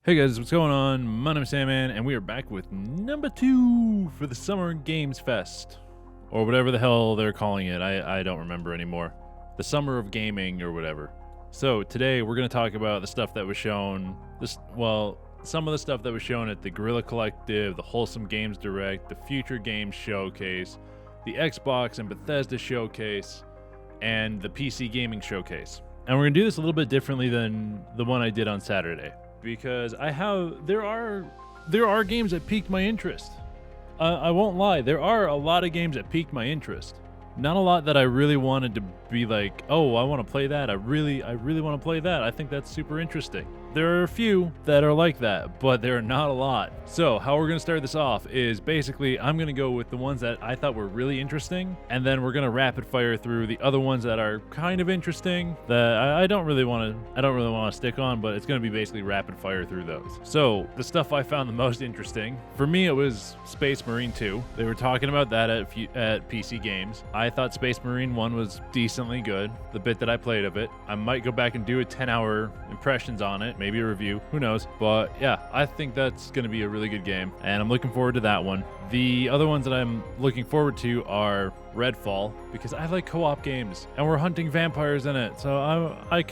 Hey guys, what's going on? My name is Sandman, and we are back with number 2 for the Summer Games Fest. Or whatever the hell they're calling it, I don't remember anymore. The Summer of Gaming or whatever. So today we're going to talk about the stuff that was shown, some of the stuff that was shown at the Guerilla Collective, the Wholesome Games Direct, the Future Games Showcase, the Xbox and Bethesda Showcase, and the PC Gaming Showcase. And we're going to do this a little bit differently than the one I did on Saturday. Because there are games that piqued my interest. I won't lie, there are a lot of games that piqued my interest. Not a lot that I really wanted to be like, oh, I want to play that. I really want to play that. I think that's super interesting. There are a few that are like that, but there are not a lot. So how we're going to start this off is basically I'm going to go with the ones that I thought were really interesting, and then we're going to rapid fire through the other ones that are kind of interesting that I don't really want to stick on, but it's going to be basically rapid fire through those. So the stuff I found the most interesting, for me it was Space Marine 2. They were talking about that at PC Games. I thought Space Marine 1 was decently good, the bit that I played of it. I might go back and do a 10-hour impressions on it, maybe a review, who knows. But yeah, I think that's going to be a really good game, and I'm looking forward to that one. The other ones that I'm looking forward to are Redfall, because I like co-op games, and we're hunting vampires in it, so I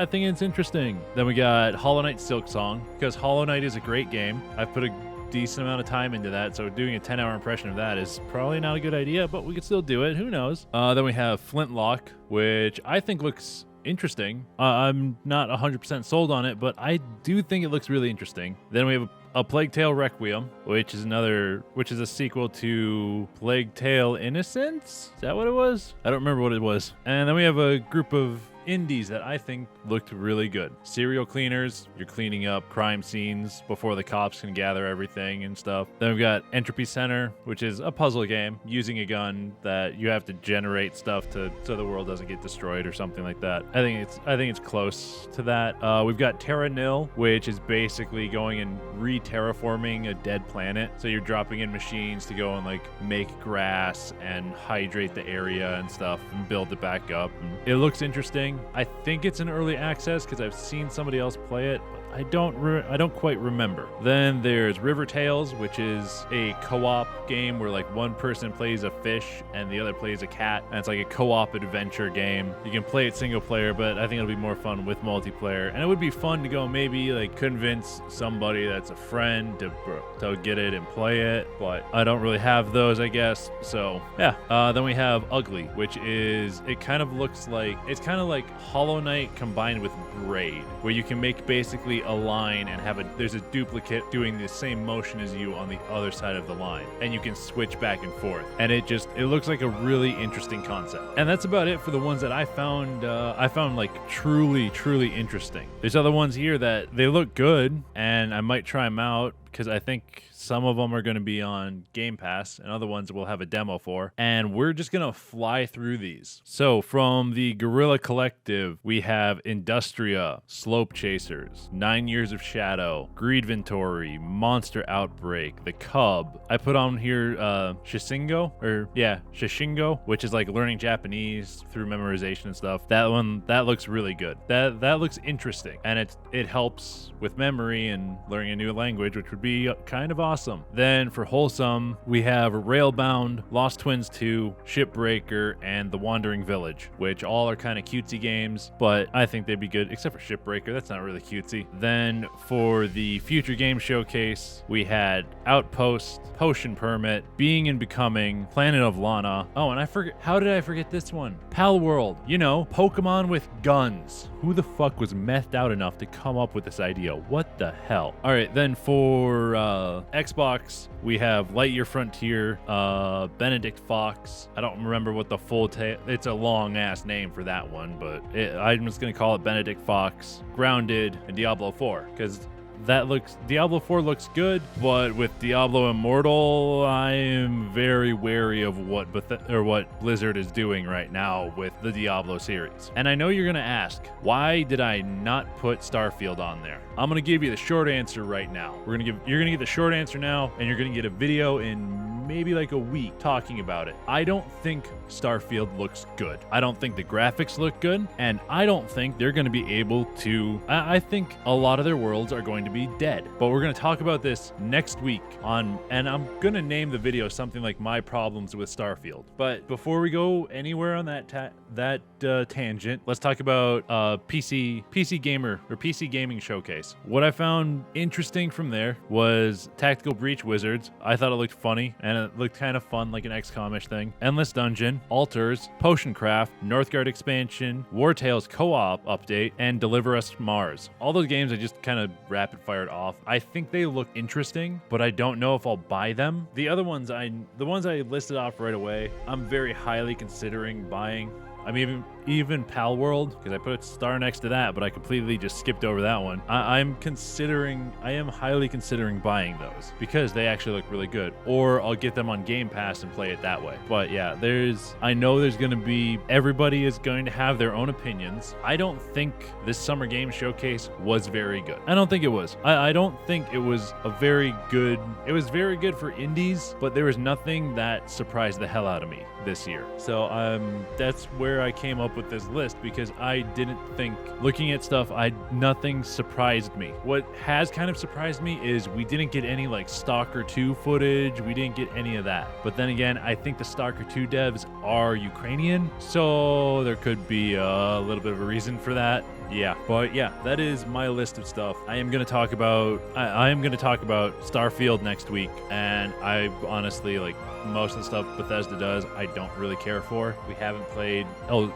think it's interesting. Then we got Hollow Knight Silksong, because Hollow Knight is a great game. I've put a decent amount of time into that, so doing a 10-hour impression of that is probably not a good idea, but we could still do it, who knows. Then we have Flintlock, which I think looks interesting. I'm not 100% sold on it, but I do think it looks really interesting. Then we have A Plague Tale Requiem, which is a sequel to Plague Tale Innocence? Is that what it was? I don't remember what it was. And then we have a group of indies that I think looked really good. Serial Cleaners, you're cleaning up crime scenes before the cops can gather everything and stuff. Then we've got Entropy Center, which is a puzzle game using a gun that you have to generate stuff so the world doesn't get destroyed or something like that. I think it's close to that. We've got Terra Nil, which is basically going and re-terraforming a dead planet. So you're dropping in machines to go and like make grass and hydrate the area and stuff and build it back up. And it looks interesting. I think it's in early access because I've seen somebody else play it. I don't quite remember. Then there's River Tales, which is a co-op game where like one person plays a fish and the other plays a cat, and it's like a co-op adventure game. You can play it single player, but I think it'll be more fun with multiplayer. And it would be fun to go maybe like convince somebody that's a friend to get it and play it, but I don't really have those, I guess. So yeah. Then we have Ugly, which is it's kind of like Hollow Knight combined with Braid, where you can make basically a line and there's a duplicate doing the same motion as you on the other side of the line, and you can switch back and forth, and it looks like a really interesting concept. And that's about it for the ones that I found like truly interesting. There's other ones here that they look good and I might try them out, because I think some of them are going to be on Game Pass and other ones we'll have a demo for. And we're just going to fly through these. So from the Guerilla Collective, we have Industria, Slope Chasers, 9 Years of Shadow, Greedventory, Monster Outbreak, The Cub. I put on here Shishingo, which is like learning Japanese through memorization and stuff. That looks really good. That looks interesting. And it helps with memory and learning a new language, which would be kind of awesome. Then for Wholesome, we have Railbound, Lost Twins 2, Shipbreaker, and The Wandering Village, which all are kind of cutesy games, but I think they'd be good, except for Shipbreaker. That's not really cutesy. Then for the Future Games Showcase, we had Outpost, Potion Permit, Being and Becoming, Planet of Lana. Oh, and how did I forget this one? Pal World, Pokemon with guns. Who the fuck was methed out enough to come up with this idea? What the hell? All right, then for Xbox, we have Lightyear Frontier, Benedict Fox. I don't remember what the full it's a long ass name for that one, but I'm just gonna call it Benedict Fox, Grounded, and Diablo 4, because Diablo 4 looks good, but with Diablo Immortal, I am very wary of what Blizzard is doing right now with the Diablo series. And I know you're gonna ask, why did I not put Starfield on there? I'm gonna give you the short answer right now. You're gonna get the short answer now, and you're gonna get a video in maybe like a week talking about it. I don't think Starfield looks good. I don't think the graphics look good, and I don't think they're going to be able to. I think a lot of their worlds are going to be dead. But we're going to talk about this next week and I'm going to name the video something like My Problems with Starfield. But before we go anywhere on that tangent, let's talk about PC Gaming Showcase. What I found interesting from there was Tactical Breach Wizards. I thought it looked funny and it looked kind of fun, like an XCOM-ish thing. Endless Dungeon, Altars, Potioncraft, Northgard expansion, War Tales co-op update, and Deliver Us Mars. All those games I just kind of rapid fired off. I think they look interesting, but I don't know if I'll buy them. The ones I listed off right away, I'm very highly considering buying. I mean, even Pal World, because I put a star next to that, but I completely just skipped over that one. I am highly considering buying those because they actually look really good. Or I'll get them on Game Pass and play it that way. But yeah, I know there's going to be, everybody is going to have their own opinions. I don't think this Summer Games Showcase was very good. I don't think it was. I don't think it was very good for indies, but there was nothing that surprised the hell out of me this year. So that's where I came up with this list, because I didn't think, looking at stuff, nothing surprised me. What has kind of surprised me is we didn't get any like Stalker 2 footage. We didn't get any of that. But then again, I think the Stalker 2 devs are Ukrainian, so there could be a little bit of a reason for that. Yeah, but yeah, that is my list of stuff. I am going to talk about Starfield next week, and I honestly, like, most of the stuff Bethesda does, I don't really care for. We haven't played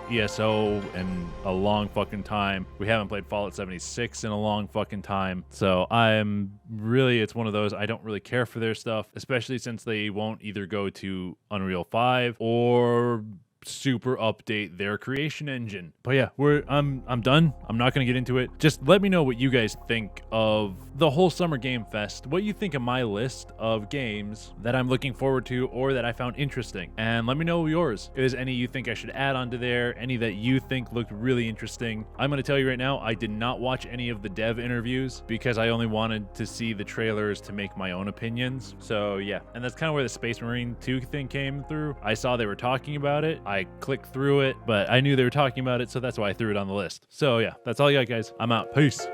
ESO in a long fucking time. We haven't played Fallout 76 in a long fucking time. So it's one of those, I don't really care for their stuff, especially since they won't either go to Unreal 5 or super update their creation engine. But yeah, I'm done. I'm not gonna get into it. Just let me know what you guys think of the whole Summer Game Fest. What you think of my list of games that I'm looking forward to or that I found interesting, and let me know yours. If there's any you think I should add onto there, any that you think looked really interesting. I'm gonna tell you right now, I did not watch any of the dev interviews because I only wanted to see the trailers to make my own opinions. So yeah, and that's kind of where the Space Marine 2 thing came through. I saw they were talking about it. I clicked through it, but I knew they were talking about it, so that's why I threw it on the list. So yeah, that's all you got, guys. I'm out. Peace.